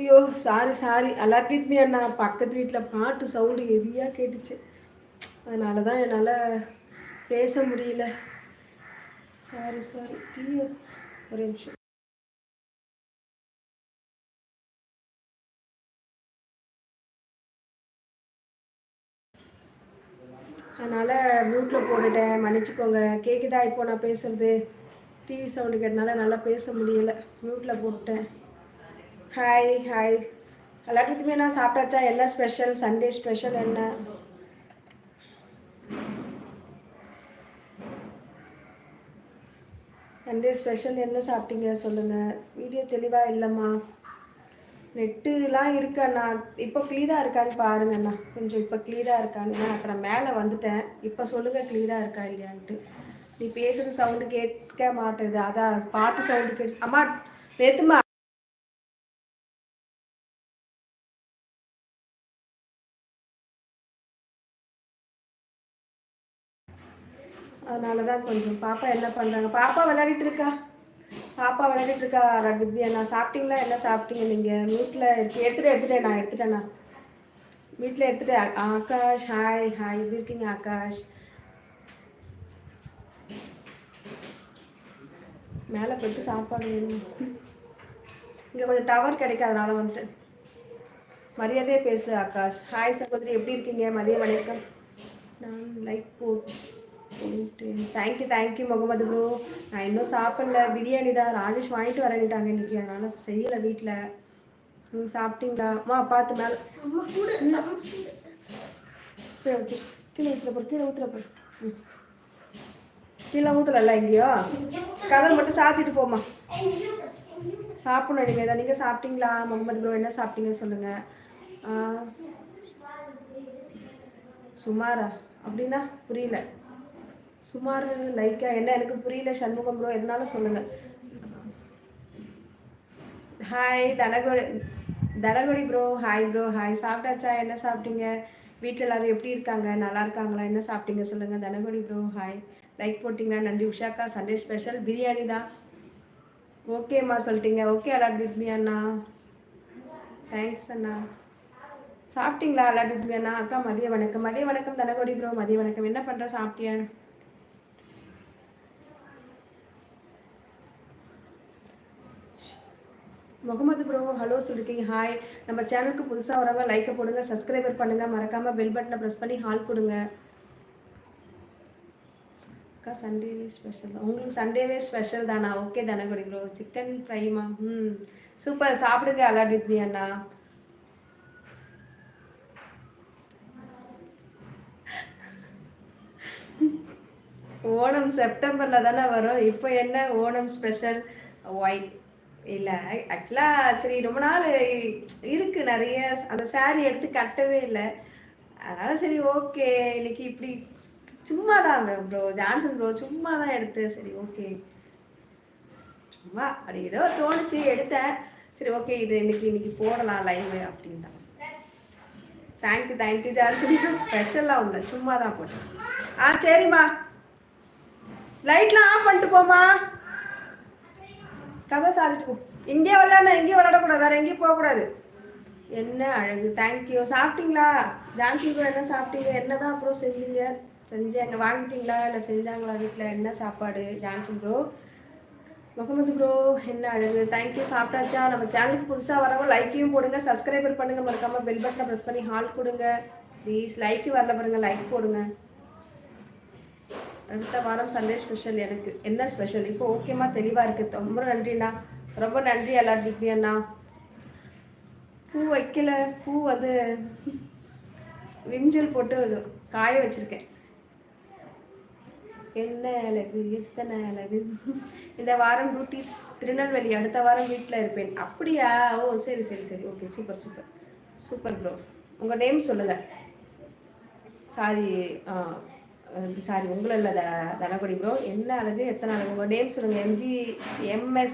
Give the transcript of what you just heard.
ஐயோ sorry sorry alert with me அண்ணா. பக்கத்து வீட்டில் பாட்டு சவுண்டு ஹெவியாக கேட்டுச்சு, அதனால தான் என்னால் பேச முடியல. Sorry sorry clear. ஒரு நிமிஷம். அதனால் மியூட்டில் போட்டுட்டேன், மன்னிச்சிக்கோங்க. கேட்குதா இப்போ நான் பேசுகிறது? டிவி சவுண்டு கேட்டனால நல்லா பேச முடியலை, மியூட்டில் போட்டேன். ஹாய் ஹாய் எல்லாத்துக்குமே நான் சாப்பிட்டாச்சா? என்ன ஸ்பெஷல்? சண்டே ஸ்பெஷல் என்ன? சண்டே ஸ்பெஷல் என்ன சாப்பிட்டீங்க சொல்லுங்கள். வீடியோ தெளிவாக இல்லைம்மா. நெட்டுலாம் இருக்காண்ணா. இப்போ கிளியராக இருக்கான்னு பாருங்கண்ணா. கொஞ்சம் இப்போ கிளியராக இருக்கான்னு. அப்புறம் மேலே வந்துட்டேன். இப்போ சொல்லுங்கள் கிளியராக இருக்கா இல்லையான்ட்டு. நீ பேசுகிற சவுண்டு கேட்க மாட்டேது, அதான் பாட்டு சவுண்டு கேட்டு. அம்மா நேத்துமா அதனால தான் கொஞ்சம். பாப்பா என்ன பண்ணுறாங்க? பாப்பா விளையாடிட்டு இருக்கா. திவ்யா நான் சாப்பிட்டீங்களா? என்ன சாப்பிட்டீங்க நீங்கள்? வீட்டில் எடுத்துட்டேன் நான் எடுத்துட்டேண்ணா. வீட்டில் எடுத்துட்டேன். ஆகாஷ் ஹாய் ஹாய், எப்படி இருக்கீங்க ஆகாஷ்? மேலே போய்ட்டு சாப்பாடு வேணும். இங்கே கொஞ்சம் டவர் கிடைக்காதனால வந்துட்டு. மரியாதையே பேசு ஆகாஷ். ஹாய் சகோதரி, எப்படி இருக்கீங்க? மதிய வணக்கம். நான் லைக் போட்டு தேங்க்யூ முகமது ப்ரோ. நான் இன்னும் சாப்பிடல, பிரியாணி தான் ராஜேஷ் வாங்கிட்டு வரேன்ட்டாங்க இன்றைக்கி, அதனால் செய்யலை வீட்டில். நீங்கள் சாப்பிட்டீங்களா? அம்மா பார்த்து மேலே வச்சு கீழே ஊற்றுறப்போ கீழே ஊற்றல எங்கேயோ. கதவு மட்டும் சாத்திட்டு போமா. சாப்பிடணும் இனிமேல் தான். நீங்கள் சாப்பிட்டீங்களா முகமது ப்ரோ? என்ன சாப்பிட்டீங்க சொல்லுங்கள். சுமாரா அப்படின்னா புரியல. சுமார் லைக்கா என்ன? எனக்கு புரியல சண்முகம் ப்ரோ, எதனாலும் சொல்லுங்கள். Hi Dhanakodi bro. Hi bro hi. சாப்பிட்டாச்சா? என்ன சாப்பிட்டீங்க? வீட்டில் எல்லோரும் எப்படி இருக்காங்க? நல்லா இருக்காங்களா? என்ன சாப்பிட்டீங்க சொல்லுங்கள். தனகொடி ப்ரோ ஹாய். லைக் போட்டிங்களா? நன்றி. உஷாக்கா சண்டே ஸ்பெஷல் பிரியாணி தான். ஓகேம்மா சொல்லிட்டீங்க. ஓகே அலாட் வித் மீ அண்ணா. தேங்க்ஸ் அண்ணா. சாப்பிட்டீங்களா அலாட் வித் மீ அண்ணா? அக்கா மதிய வணக்கம் தனகொடி ப்ரோ. மதிய வணக்கம். என்ன பண்ணுற? சாப்பிட்டியா? முகமது ப்ரோ ஹலோ சொல்லிருக்கீங்க. ஹாய். நம்ம சேனலுக்கு புதுசாக வரவங்க லைக்கை போடுங்க, சப்ஸ்கிரைபர் பண்ணுங்கள், மறக்காமல் பெல் பட்டனை ப்ரெஸ் பண்ணி ஹால் கொடுங்க. அக்கா சண்டேவே ஸ்பெஷல் தான். உங்களுக்கு சண்டேவே ஸ்பெஷல் தானா? Okay Dhanakodi bro. சிக்கன் ஃப்ரைமா? சூப்பர். சாப்பிடுங்க அலாட் வித் மீ அண்ணா. ஓணம் செப்டம்பரில் தானே வரும். இப்போ என்ன ஓணம் ஸ்பெஷல்? ஒயிட் இல்லை ஆக்சுவலாக சரி ரொம்ப நாள் இருக்குது நிறைய. அந்த சாரீ எடுத்து கட்டவே இல்லை, அதனால் சரி ஓகே இன்னைக்கு இப்படி சும்மா தான் ப்ரோ. ஜான்சன் ப்ரோ சும்மா தான் எடுத்து சரி ஓகே சும்மா அப்படி ஏதோ தோணுச்சு எடுத்தேன். சரி ஓகே இது இன்னைக்கு போடலாம் லைவ் அப்படின்னு தான். Thank you Johnson bro. ஸ்பெஷலாக உள்ள சும்மா தான் போட்டேன். சரிம்மா லைட்லாம் ஆஃப் பண்ணிட்டு போமா. கதை சாதிட்டு போ. இங்கே விளையாடக்கூடாது, வேறு எங்கேயும் போகக்கூடாது. என்ன அழகு. தேங்க்யூ. சாப்பிட்டீங்களா ஜான்சன் ப்ரோ? என்ன சாப்பிட்டீங்க? என்ன தான் அப்புறம் செஞ்சாங்க வாங்கிட்டீங்களா இல்லை செஞ்சாங்களா வீட்டில்? என்ன சாப்பாடு ஜான்சன் ப்ரோ? முகமது ப்ரோ என்ன அழகு. தேங்க்யூ. சாப்பிட்டாச்சா? நம்ம சேனலுக்கு புதுசாக வரவங்க லைக்கையும் போடுங்க, சப்ஸ்கிரைபர் பண்ணுங்கள், மறக்காமல் பெல் பட்டனை ப்ரெஸ் பண்ணி ஹால் கொடுங்க ப்ளீஸ். லைக்கு வரல பாருங்கள், லைக் போடுங்க. அடுத்த வாரம் சண்டே ஸ்பெஷல். எனக்கு என்ன ஸ்பெஷல்? இப்போ ஓகேம்மா தெளிவாக இருக்குது. ரொம்ப நன்றிண்ணா, ரொம்ப நன்றி அலாட் வித் மீ அண்ணா. பூ வைக்கல, பூ வந்து விஞ்சல் போட்டு காய வச்சுருக்கேன். என்ன அழகு, எத்தனை அழகு. இந்த வாரம் டியூட்டி திருநெல்வேலி, அடுத்த வாரம் வீட்டில் இருப்பேன். அப்படியா? ஓ சரி ஓகே சூப்பர் ப்ரோ. உங்கள் நேம் சொல்லுங்கள். சாரி உங்களை இல்லை தனகொடி ப்ரோ. என்ன அழகு, எத்தனை அழகு. உங்கள் நேம் சொல்லுங்கள். எம்எஸ்